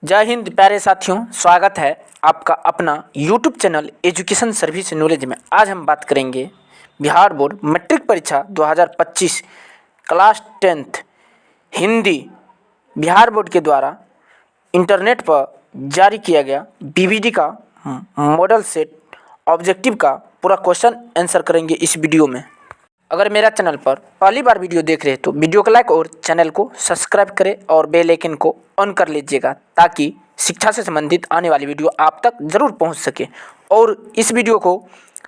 जय हिंद प्यारे साथियों, स्वागत है आपका अपना YouTube channel education service knowledge में। आज हम बात करेंगे बिहार बोर्ड मैट्रिक परीक्षा 2025 class 10th Hindi Bihar board के द्वारा इंटरनेट पर जारी किया गया बीबीडी का मॉडल सेट ऑब्जेक्टिव का पूरा क्वेश्चन आंसर करेंगे इस वीडियो में। अगर मेरा चैनल पर पहली बार वीडियो देख रहे हैं तो वीडियो को लाइक और चैनल को सब्सक्राइब करें और बेल आइकन को ऑन कर लीजिएगा ताकि शिक्षा से संबंधित आने वाली वीडियो आप तक ज़रूर पहुंच सके। और इस वीडियो को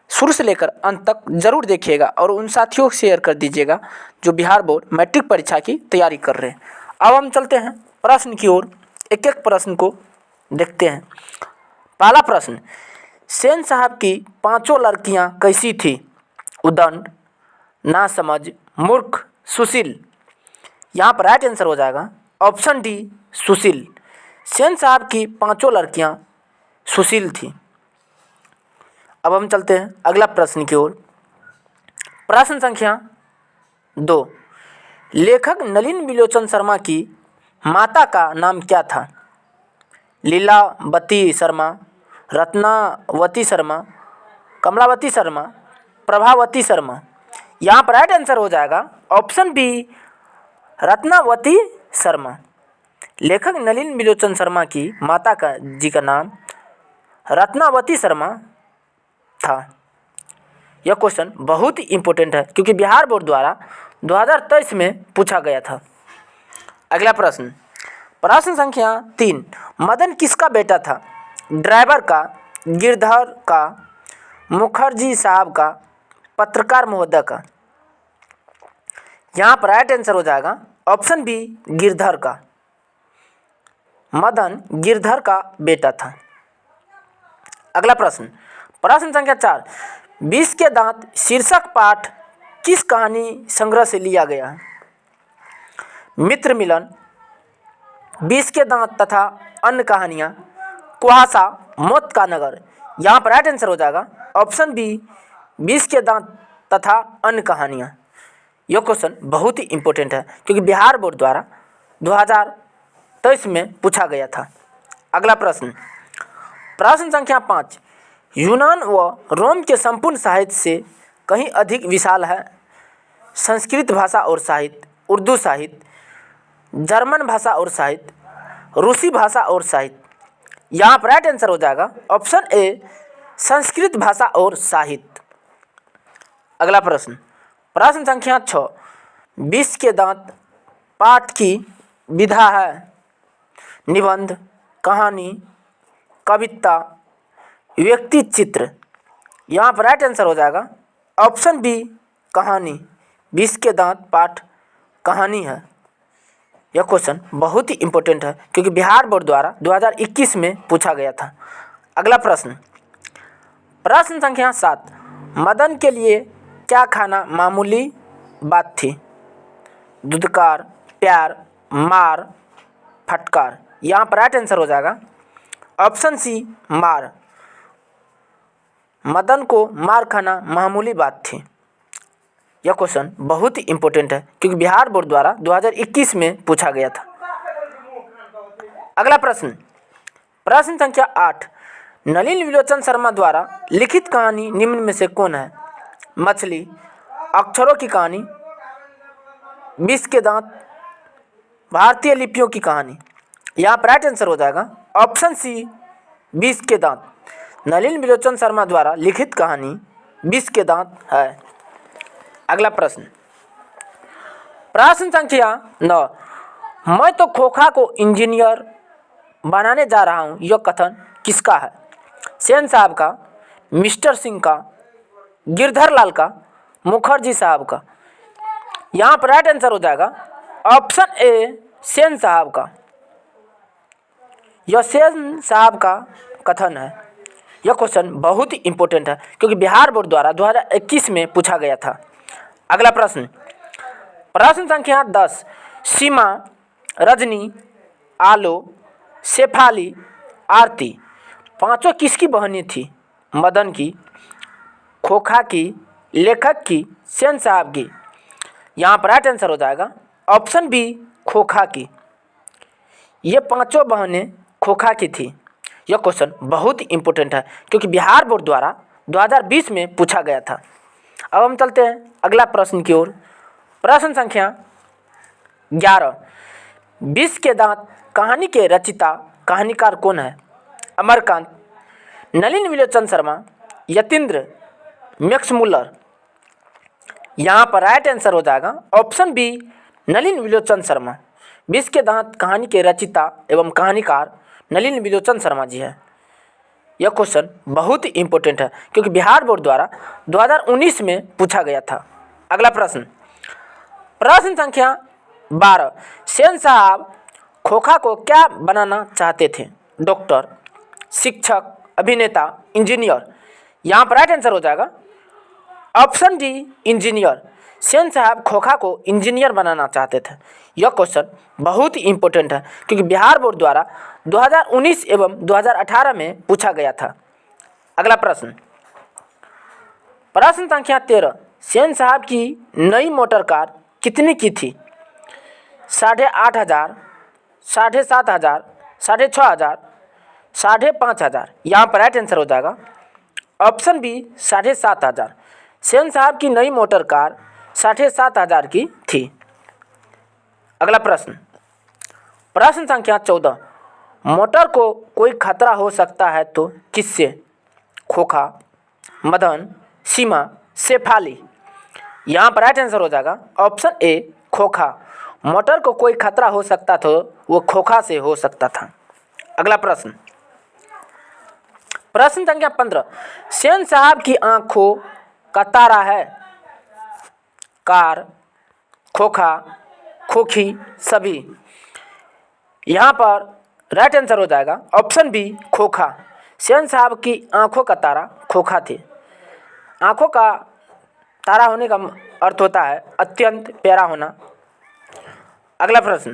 शुरू से लेकर अंत तक ज़रूर देखिएगा और उन साथियों को शेयर कर दीजिएगा जो बिहार बोर्ड मैट्रिक परीक्षा की तैयारी कर रहे हैं। अब हम चलते हैं प्रश्न की ओर, एक एक प्रश्न को देखते हैं। पहला प्रश्न, सेन साहब की पाँचों लड़कियाँ कैसी थी? उदंड, ना समझ, मूर्ख, सुशील। यहाँ पर राइट आंसर हो जाएगा ऑप्शन डी सुशील। सेन साहब की पांचों लड़कियां सुशील थी। अब हम चलते हैं अगला प्रश्न की ओर। प्रश्न संख्या 2, लेखक नलिन बिलोचन शर्मा की माता का नाम क्या था? लीलावती शर्मा, रत्नावती शर्मा, कमलावती शर्मा, प्रभावती शर्मा। यहाँ पर राइट आंसर हो जाएगा ऑप्शन बी रत्नावती शर्मा। लेखक नलिन बिलोचन शर्मा की माता का जी का नाम रत्नावती शर्मा था। यह क्वेश्चन बहुत ही इम्पोर्टेंट है क्योंकि बिहार बोर्ड द्वारा 2023 में पूछा गया था। अगला प्रश्न, प्रश्न संख्या 3, मदन किसका बेटा था? ड्राइवर का, गिरधर का, मुखर्जी साहब का, पत्रकार महोदय का। यहाँ पर राइट आंसर हो जाएगा ऑप्शन बी गिरधर का। मदन गिरधर का बेटा था। अगला प्रश्न, प्रश्न संख्या 4, 20 के दांत शीर्षक पाठ किस कहानी संग्रह से लिया गया? मित्र मिलन, 20 के दांत तथा अन्य कहानियाँ, कुहासा, मौत का नगर। यहाँ पर राइट आंसर हो जाएगा ऑप्शन बी 20 के दांत तथा अन्य कहानियाँ। यह क्वेश्चन बहुत ही इम्पोर्टेंट है क्योंकि बिहार बोर्ड द्वारा 2023 में पूछा गया था। अगला प्रश्न, प्रश्न संख्या 5, यूनान व रोम के संपूर्ण साहित्य से कहीं अधिक विशाल है? संस्कृत भाषा और साहित्य, उर्दू साहित्य, जर्मन भाषा और साहित्य, रूसी भाषा और साहित्य। यहाँ पर राइट आंसर हो जाएगा ऑप्शन ए संस्कृत भाषा और साहित्य। अगला प्रश्न, प्रश्न संख्या 6, 20 के दांत पाठ की विधा है? निबंध, कहानी, कविता, व्यक्ति चित्र। यहाँ पर राइट आंसर हो जाएगा ऑप्शन बी कहानी। 20 के दांत पाठ कहानी है। यह क्वेश्चन बहुत ही इम्पोर्टेंट है क्योंकि बिहार बोर्ड द्वारा 2021 में पूछा गया था। अगला प्रश्न, प्रश्न संख्या 7, मदन के लिए क्या खाना मामूली बात थी? धुतकार, प्यार, मार, फटकार। यहाँ पर राइट आंसर हो जाएगा ऑप्शन सी मार। मदन को मार खाना मामूली बात थी। यह क्वेश्चन बहुत ही इम्पोर्टेंट है क्योंकि बिहार बोर्ड द्वारा 2021 में पूछा गया था। अगला प्रश्न, प्रश्न संख्या 8, नलिन बिलोचन शर्मा द्वारा लिखित कहानी निम्न में से कौन है? मछली, अक्षरों की कहानी, 20 के दांत, भारतीय लिपियों की कहानी। यहाँ पर राइट आंसर हो जाएगा ऑप्शन सी 20 के दांत। नलिन बिलोचन शर्मा द्वारा लिखित कहानी 20 के दांत है। अगला प्रश्न, प्रश्न संख्या 9, मैं तो खोखा को इंजीनियर बनाने जा रहा हूँ, यह कथन किसका है? सेन साहब का, मिस्टर सिंह का, गिरधर लाल का, मुखर्जी साहब का। यहाँ पर राइट आंसर हो जाएगा ऑप्शन ए सेन साहब का। यह सेन साहब का कथन है। यह क्वेश्चन बहुत ही इम्पोर्टेंट है क्योंकि बिहार बोर्ड द्वारा 2021 में पूछा गया था। अगला प्रश्न, प्रश्न संख्या 10, सीमा, रजनी, आलो, शेफाली, आरती पांचों किसकी बहनें थी? मदन की, खोखा की, लेखक की, सेन साहब की। यहाँ पर राइट आंसर हो जाएगा ऑप्शन बी खोखा की। ये पांचों बहनें खोखा की थी? यह क्वेश्चन बहुत ही इम्पोर्टेंट है क्योंकि बिहार बोर्ड द्वारा 2020 में पूछा गया था। अब हम चलते हैं अगला प्रश्न की ओर। प्रश्न संख्या 11, विष के दांत कहानी के रचिता कहानीकार कौन है? Amarkant, Nalin विलोचन Sharma, Yatindra, max Muller. यहाँ पर राइट आंसर हो जाएगा ऑप्शन बी, नलिन विलोचन शर्मा। विष के दांत कहानी के रचिता एवं कहानीकार नलिन विलोचन शर्मा जी है। यह क्वेश्चन बहुत ही इम्पोर्टेंट है क्योंकि बिहार बोर्ड द्वारा 2019 में पूछा गया था। अगला प्रश्न, प्रश्न संख्या 12, सेन साहब खोखा को क्या बनाना चाहते थे? डॉक्टर, शिक्षक, अभिनेता, इंजीनियर। यहाँ पर राइट आंसर हो जाएगा ऑप्शन डी, इंजीनियर। सेन साहब खोखा को इंजीनियर बनाना चाहते थे। यह क्वेश्चन बहुत ही इम्पोर्टेंट है क्योंकि बिहार बोर्ड द्वारा 2019 एवं 2018 में पूछा गया था। अगला प्रश्न, प्रश्न संख्या 13, सेन साहब की नई मोटर कार कितने की थी? 8,500, 7,500, 6,500, 5,500। यहाँ पर राइट आंसर हो जाएगा ऑप्शन बी, 7,500। सेन साहब की नई मोटर कार 7,500 की थी। अगला प्रश्न, प्रश्न संख्या 14, मोटर को कोई खतरा हो सकता है तो किससे? खोखा, मदन, सीमा, शेफाली। यहाँ पर राइट आंसर हो जाएगा ऑप्शन ए, खोखा। मोटर को कोई खतरा हो सकता तो वो खोखा से हो सकता था। अगला प्रश्न, प्रश्न संख्या 15, सेन साहब की आंखों का तारा है? कार, खोखा, खोखी, सभी। यहाँ पर राइट आंसर हो जाएगा ऑप्शन बी, खोखा। सेन साहब की आंखों का तारा खोखा थे। आंखों का तारा होने का अर्थ होता है अत्यंत प्यारा होना। अगला प्रश्न,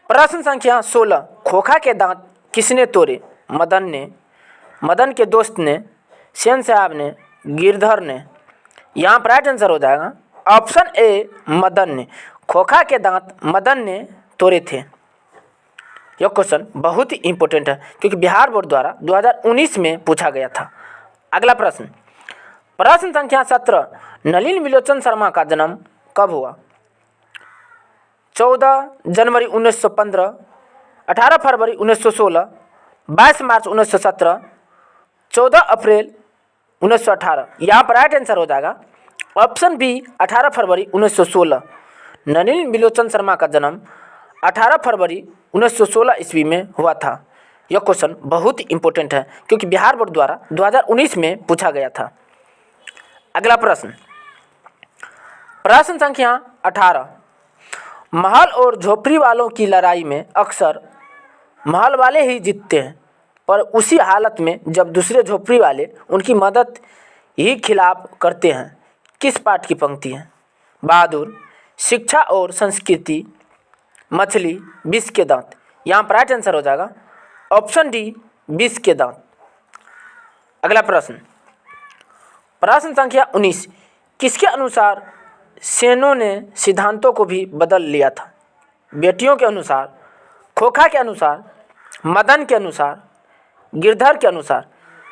प्रश्न संख्या 16, खोखा के दांत किसने तोड़े? मदन ने, मदन के दोस्त ने, सेन साहब ने, गिरधर ने। यहाँ पर राइट आंसर हो जाएगा ऑप्शन ए, मदन ने। खोखा के दांत मदन ने तोड़े थे। यह क्वेश्चन बहुत ही इम्पोर्टेंट है क्योंकि बिहार बोर्ड द्वारा 2019 में पूछा गया था। अगला प्रश्न, प्रश्न संख्या 17, नलिन विलोचन शर्मा का जन्म कब हुआ? 14 जनवरी 1915, 18 फरवरी 1916, 22 मार्च 1917, 14 अप्रैल 1918। यहाँ पर राइट आंसर हो जाएगा ऑप्शन बी, 18 फरवरी 1916। नलिन विलोचन शर्मा का जन्म 18 फरवरी 1916 ईस्वी में हुआ था। यह क्वेश्चन बहुत ही इम्पोर्टेंट है क्योंकि बिहार बोर्ड द्वारा 2019 में पूछा गया था। अगला प्रश्न, प्रश्न संख्या 18, महल और झोपड़ी वालों की लड़ाई में अक्सर महल वाले ही जीतते हैं, पर उसी हालत में जब दूसरे झोपड़ी वाले उनकी मदद ही खिलाफ करते हैं। किस पाठ की पंक्ति है? बहादुर, शिक्षा और संस्कृति, मछली, विष के दांत। यहाँ पर राइट आंसर हो जाएगा ऑप्शन डी, विष के दांत। अगला प्रश्न, प्रश्न संख्या 19, किसके अनुसार सेनों ने सिद्धांतों को भी बदल लिया था? बेटियों के अनुसार, खोखा के अनुसार, मदन के अनुसार, गिरधर के अनुसार।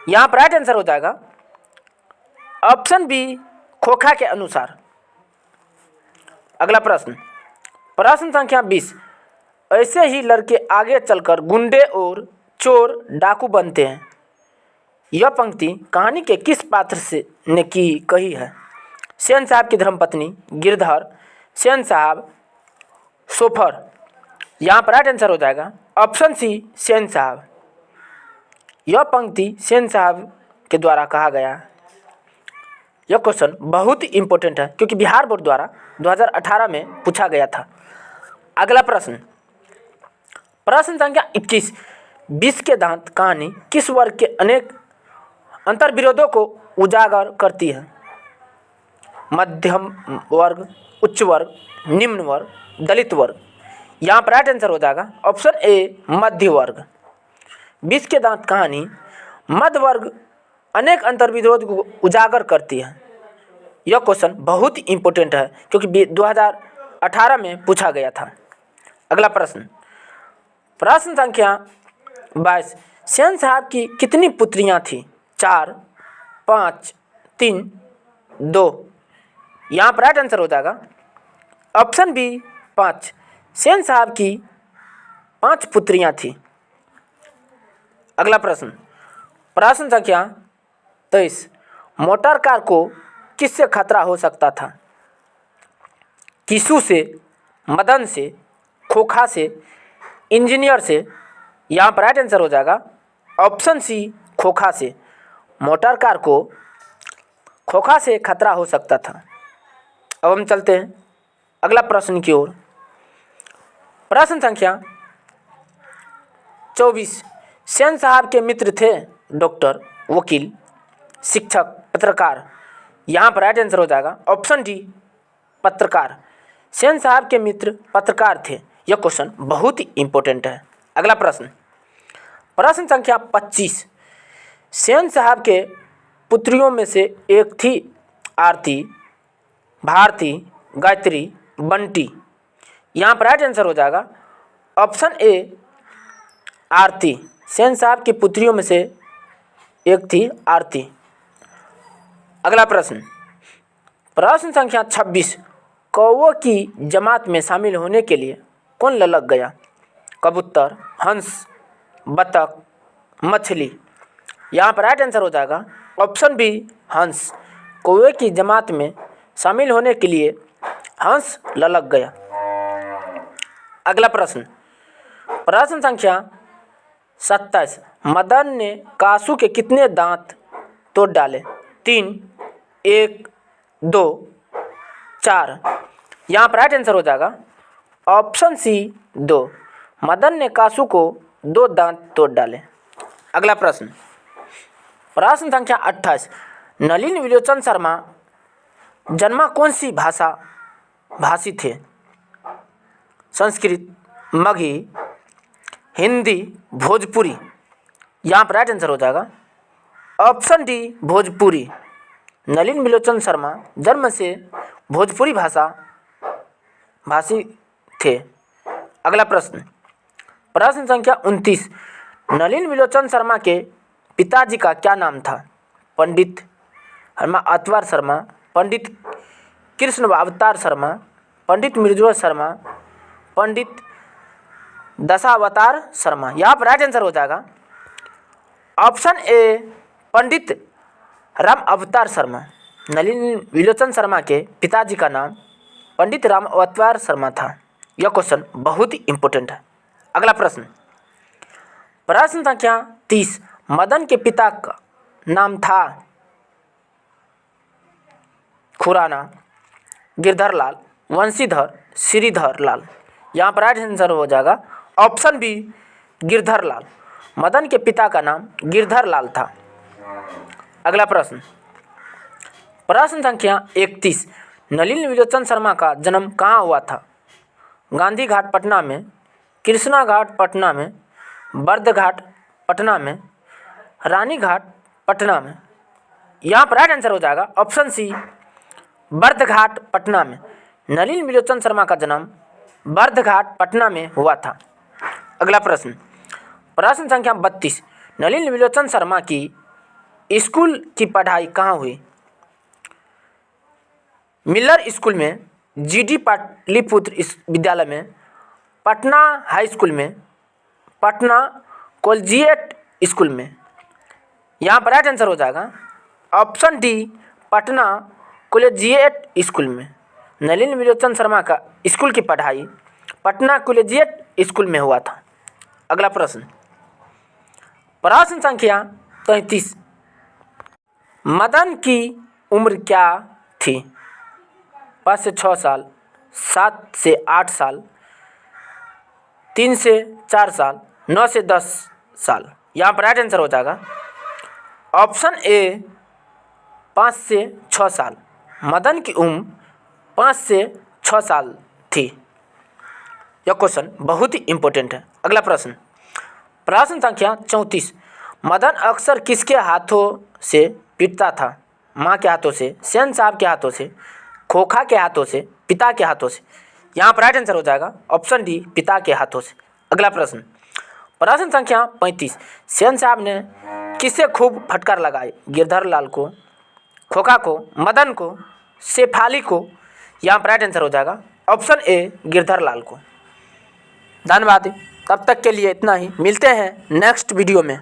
यहाँ पर राइट आंसर हो जाएगा ऑप्शन बी, खोखा के अनुसार। अगला प्रश्न, प्रश्न संख्या 20, ऐसे ही लड़के आगे चलकर गुंडे और चोर डाकू बनते हैं। यह पंक्ति कहानी के किस पात्र से ने कही है? सेन साहब की धर्मपत्नी, गिरधर, सेन साहब, सोफर। यहाँ पर राइट आंसर हो जाएगा ऑप्शन सी, सेन साहब। यह पंक्ति सेन साहब के द्वारा कहा गया है। यह क्वेश्चन बहुत ही इम्पोर्टेंट है क्योंकि बिहार बोर्ड द्वारा 2018 में पूछा गया था। अगला प्रश्न, प्रश्न संख्या 21, विष के दांत कहानी किस वर्ग के अनेक अंतर्विरोधों को उजागर करती है? मध्यम वर्ग, उच्च वर्ग, निम्न वर्ग, दलित वर्ग। यहाँ पर राइट आंसर हो जाएगा ऑप्शन ए, मध्य वर्ग। विष के दांत कहानी मध्य वर्ग अनेक अंतर्विरोध को उजागर करती है। यह क्वेश्चन बहुत ही इम्पोर्टेंट है क्योंकि 2018 में पूछा गया था। अगला प्रश्न, प्रश्न संख्या 22 सेन साहब की कितनी पुत्रियां थी? 4, 5, 3, 2। यहाँ पर राइट आंसर हो जाएगा ऑप्शन बी 5। सेन साहब की 5 पुत्रियां थी। अगला प्रश्न, प्रश्न संख्या 23 मोटर कार को किससे खतरा हो सकता था? किसु से, मदन से, खोखा से, इंजीनियर से? यहाँ पर राइट आंसर हो जाएगा ऑप्शन सी खोखा से। मोटर कार को खोखा से खतरा हो सकता था। अब हम चलते हैं अगला प्रश्न की ओर। प्रश्न संख्या 24 सेन साहब के मित्र थे डॉक्टर, वकील, शिक्षक, पत्रकार? यहाँ पर राइट आंसर हो जाएगा ऑप्शन डी पत्रकार। सेन साहब के मित्र पत्रकार थे। यह क्वेश्चन बहुत ही इंपॉर्टेंट है। अगला प्रश्न, प्रश्न संख्या 25 सेन साहब के पुत्रियों में से एक थी आरती, भारती, गायत्री, बंटी? यहाँ पर राइट आंसर हो जाएगा ऑप्शन ए आरती। सेन साहब की पुत्रियों में से एक थी आरती। अगला प्रश्न, प्रश्न संख्या 26 कौवों की जमात में शामिल होने के लिए कौन ललक गया? कबूतर, हंस, बतख, मछली? यहाँ पर राइट आंसर हो जाएगा ऑप्शन बी हंस। कौवे की जमात में शामिल होने के लिए हंस ललक गया। अगला प्रश्न, प्रश्न संख्या 27 मदन ने कासू के कितने दांत तोड़ डाले? 3, 1, 2, 4? यहाँ पर राइट आंसर हो जाएगा ऑप्शन सी 2। मदन ने कासू को 2 दांत तोड़ डाले। अगला प्रश्न, प्रश्न संख्या 28 नलिन विलोचन शर्मा जन्मा कौन सी भाषी थे? संस्कृत, मगही, हिंदी, भोजपुरी? यहाँ पर राइट आंसर हो जाएगा ऑप्शन डी भोजपुरी। नलिन विलोचन शर्मा जन्म से भोजपुरी भाषी थे। अगला प्रश्न, प्रश्न संख्या 29 नलिन विलोचन शर्मा के पिताजी का क्या नाम था? पंडित अतवार शर्मा, पंडित कृष्ण अवतार शर्मा, पंडित मृदुला शर्मा, पंडित दशावतार शर्मा? यहाँ पर राइट आंसर हो जाएगा ऑप्शन ए पंडित राम अवतार शर्मा। नलिन विलोचन शर्मा के पिताजी का नाम पंडित राम अवतार शर्मा था। यह क्वेश्चन बहुत ही इंपॉर्टेंट है। अगला प्रश्न, प्रश्न संख्या 30 मदन के पिता का नाम था खुराना, गिरधर लाल, वंशीधर, श्रीधर लाल? यहाँ पर राइट आंसर हो जाएगा ऑप्शन बी गिरधर लाल। मदन के पिता का नाम गिरधर लाल था। अगला प्रश्न, प्रश्न संख्या 31 नलिन विलोचन शर्मा का जन्म कहाँ हुआ था? गांधी घाट पटना में, कृष्णा घाट पटना में, बर्द घाट पटना में, रानी घाट पटना में? यहाँ पर राइट आंसर हो जाएगा ऑप्शन सी बर्द घाट पटना में। नलिन विलोचन शर्मा का जन्म बर्द घाट पटना में हुआ था। अगला प्रश्न, प्रश्न संख्या 32 नलिन विलोचन शर्मा की स्कूल की पढ़ाई कहाँ हुई? मिलर स्कूल में, जीडी पाटलिपुत्र विद्यालय में, पटना हाई स्कूल में, पटना कॉलेजिएट स्कूल में? यहाँ पर राइट आंसर हो जाएगा option D Patna collegiate school में। नलिन विलोचन शर्मा का स्कूल की पढ़ाई पटना कॉलेजिएट स्कूल में हुआ था। अगला प्रश्न, प्रश्न संख्या 33 मदन की उम्र क्या थी? 5 से 6 साल, 7 से 8 साल, 3 से 4 साल, 9 से 10 साल? यहाँ पर राइट आंसर हो जाएगा ऑप्शन ए 5 से 6 साल। मदन की उम्र 5 से 6 साल थी। यह क्वेश्चन बहुत ही इंपॉर्टेंट है। अगला प्रश्न, प्रश्न संख्या 34 मदन अक्सर किसके हाथों से पीटता था? माँ के हाथों से, सेन साहब के हाथों से, खोखा के हाथों से, पिता के हाथों से? यहाँ पर राइट आंसर हो जाएगा ऑप्शन डी पिता के हाथों से। अगला प्रश्न, प्रश्न संख्या 35, सेन साहब ने किससे खूब फटकार लगाई? गिरधर लाल को, खोखा को, मदन को, शेफाली को? यहाँ पर राइट आंसर हो जाएगा ऑप्शन ए गिरधर लाल को। धन्यवाद। तब तक के लिए इतना ही, मिलते हैं नेक्स्ट वीडियो में।